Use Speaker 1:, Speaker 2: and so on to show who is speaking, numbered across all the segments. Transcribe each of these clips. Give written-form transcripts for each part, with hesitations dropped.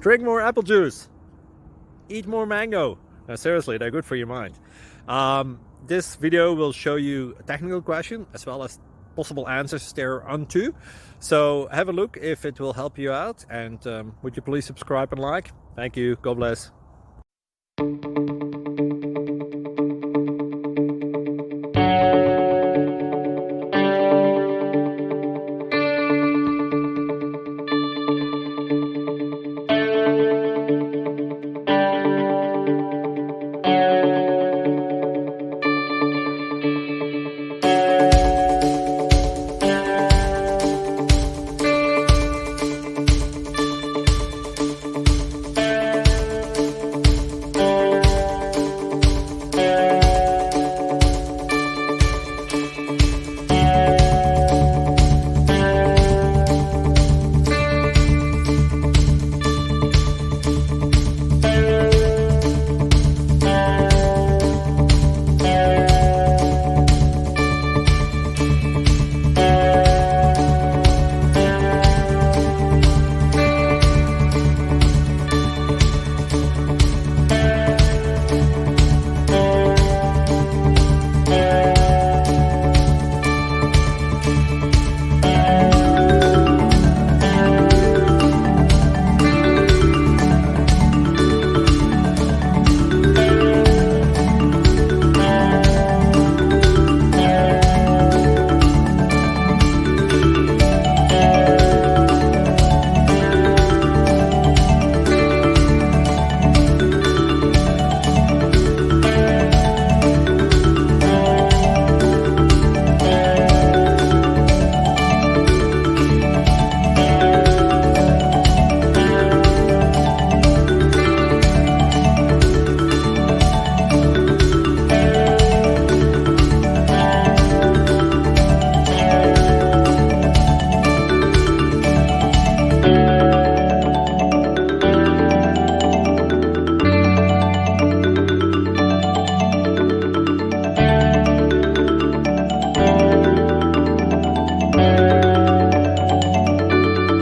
Speaker 1: drink more apple juice, eat more mango. No, seriously, they're good for your mind. This video will show you a technical question as well as possible answers thereunto. So have a look if it will help you out, and would you please subscribe and like? Thank you. God bless.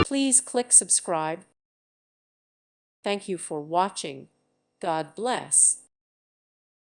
Speaker 2: Please click subscribe. Thank you for watching. God bless.